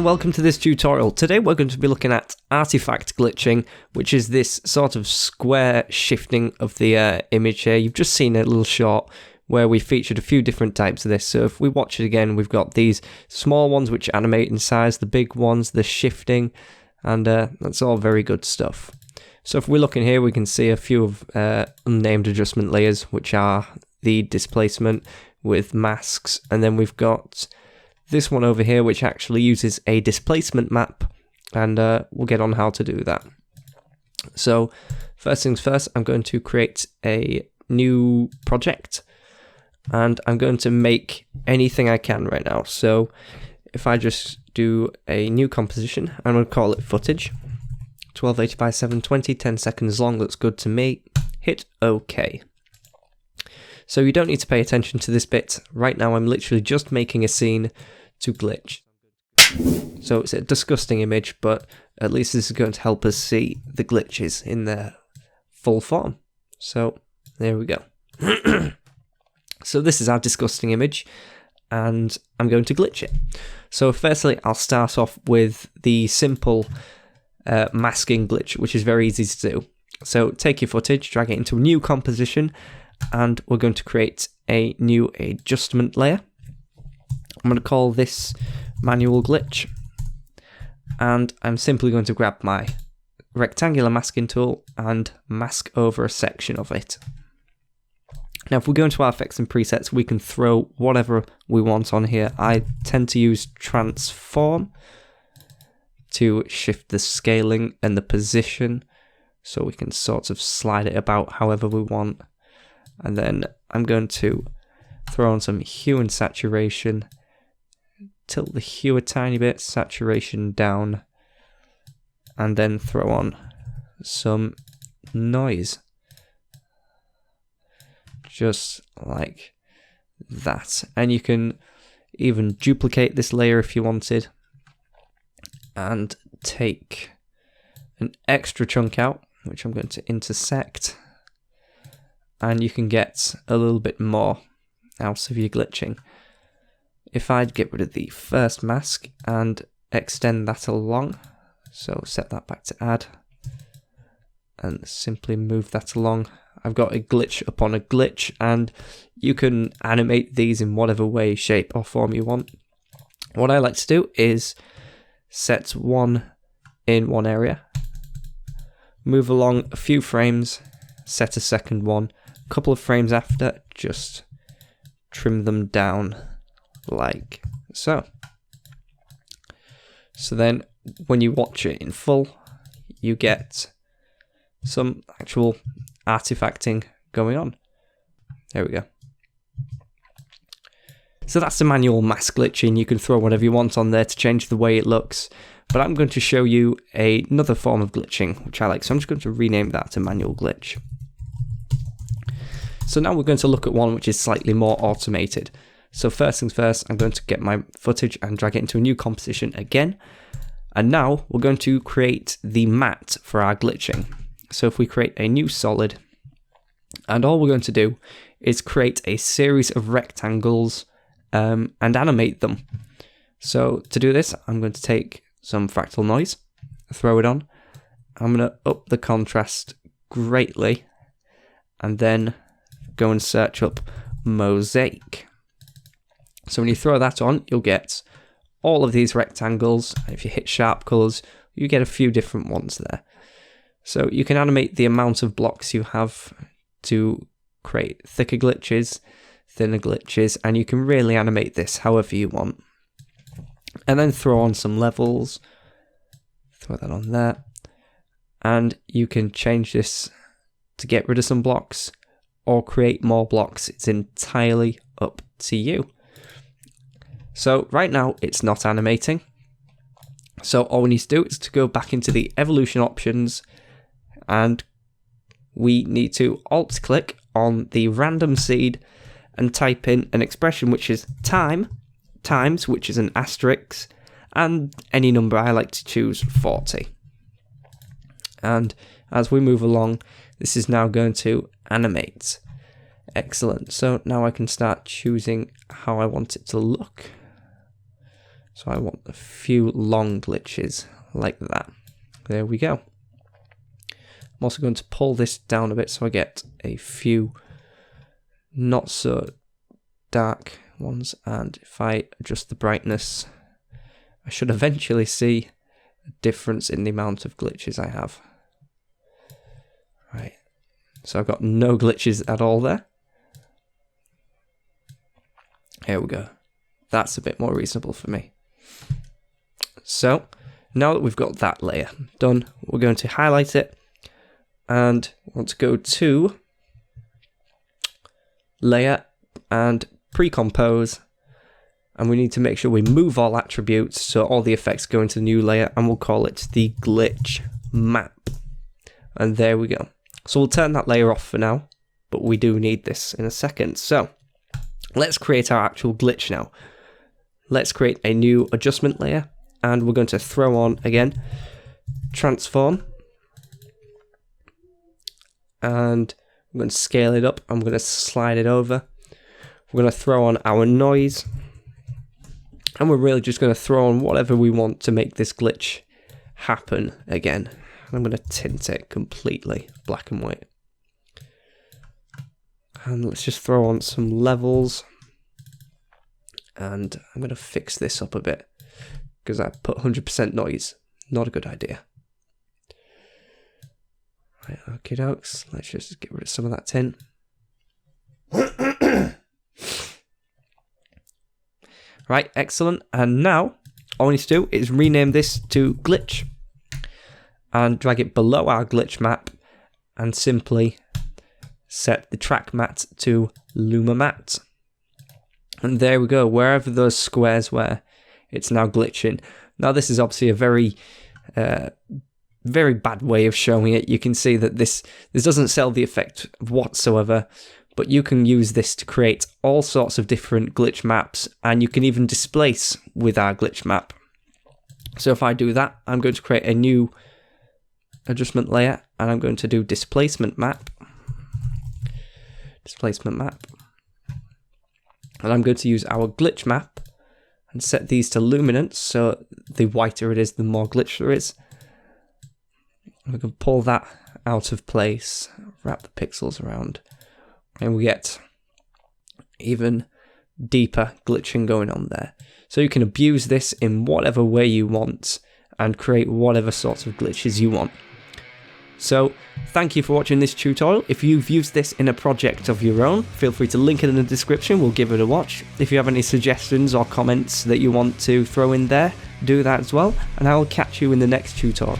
welcome to this tutorial. Today we're going to be looking at artifact glitching, which is this sort of square shifting of the image here. You've just seen a little short where we featured a few different types of this. So if we watch it again, we've got these small ones which animate in size, the big ones, the shifting, and that's all very good stuff. So if we look in here, we can see a few of unnamed adjustment layers, which are the displacement with masks, and then we've got this one over here which actually uses a displacement map, and we'll get on how to do that. So first things first, I'm going to create a new project and I'm going to make anything I can right now. So if I just do a new composition, I'm going to call it footage, 1280 by 720, 10 seconds long, looks good to me. Hit OK. So you don't need to pay attention to this bit. Right now I'm literally just making a scene to glitch. So it's a disgusting image, but at least this is going to help us see the glitches in their full form. So there we go. So this is our disgusting image, and I'm going to glitch it. So firstly, I'll start off with the simple masking glitch, which is very easy to do. So take your footage, drag it into a new composition, and we're going to create a new adjustment layer. I'm going to call this manual glitch, and I'm simply going to grab my rectangular masking tool and mask over a section of it. Now if we go into our effects and presets, we can throw whatever we want on here. I tend to use transform to shift the scaling and the position, so we can sort of slide it about however we want. And then I'm going to throw on some hue and saturation, tilt the hue a tiny bit, saturation down, and then throw on some noise. Just like that. And you can even duplicate this layer if you wanted, and take an extra chunk out, which I'm going to intersect, and you can get a little bit more out of your glitching. If I'd get rid of the first mask and extend that along, so set that back to add, and simply move that along, I've got a glitch upon a glitch, and you can animate these in whatever way, shape or form you want. What I like to do is set one in one area, move along a few frames, set a second one, a couple of frames after, just trim them down like so. So then when you watch it in full, you get some actual artifacting going on. There we go. So that's the manual mask glitching. You can throw whatever you want on there to change the way it looks, but I'm going to show you another form of glitching which I like, so I'm just going to rename that to manual glitch. So now we're going to look at one which is slightly more automated. So first things first, I'm going to get my footage and drag it into a new composition again, and now we're going to create the mat for our glitching. So if we create a new solid, and all we're going to do is create a series of rectangles and animate them. So to do this, I'm going to take some fractal noise, throw it on. I'm going to up the contrast greatly, and then go and search up mosaic. So when you throw that on, you'll get all of these rectangles. If you hit sharp colors, you get a few different ones there. So you can animate the amount of blocks you have to create thicker glitches, thinner glitches, and you can really animate this however you want. And then throw on some levels, throw that on there, and you can change this to get rid of some blocks or create more blocks. It's entirely up to you. So right now it's not animating, so all we need to do is to go back into the evolution options, and we need to alt click on the random seed and type in an expression which is times, which is an asterisk, and any number. I like to choose 40. And as we move along, this is now going to animate. Excellent. So now I can start choosing how I want it to look. So I want a few long glitches like that. There we go. I'm also going to pull this down a bit so I get a few not so dark ones, and if I adjust the brightness, I should eventually see a difference in the amount of glitches I have. Right, so I've got no glitches at all there. Here we go. That's a bit more reasonable for me. So now that we've got that layer done, we're going to highlight it and want to go to layer and pre-compose, and we need to make sure we move all attributes so all the effects go into the new layer, and we'll call it the glitch map. And there we go. So we'll turn that layer off for now, but we do need this in a second. So let's create our actual glitch now. Let's create a new adjustment layer, and we're going to throw on again transform, and I'm going to scale it up. I'm going to slide it over. We're going to throw on our noise, and we're really just going to throw on whatever we want to make this glitch happen again. I'm going to tint it completely black and white. And let's just throw on some levels. And I'm going to fix this up a bit because I put 100% noise. Not a good idea. Right, okie dokes. Let's just get rid of some of that tint. Right, excellent. And now all we need to do is rename this to glitch and drag it below our glitch map and simply set the track mat to Luma mat. And there we go, wherever those squares were, it's now glitching. Now this is obviously a very bad way of showing it. You can see that this doesn't sell the effect whatsoever, but you can use this to create all sorts of different glitch maps, and you can even displace with our glitch map. So if I do that, I'm going to create a new adjustment layer, and I'm going to do displacement map. Displacement map. And I'm going to use our glitch map and set these to luminance, so the whiter it is, the more glitch there is. We can pull that out of place, wrap the pixels around, and we get even deeper glitching going on there. So you can abuse this in whatever way you want and create whatever sorts of glitches you want. So thank you for watching this tutorial. If you've used this in a project of your own, feel free to link it in the description. We'll give it a watch. If you have any suggestions or comments that you want to throw in there, do that as well, and I will catch you in the next tutorial.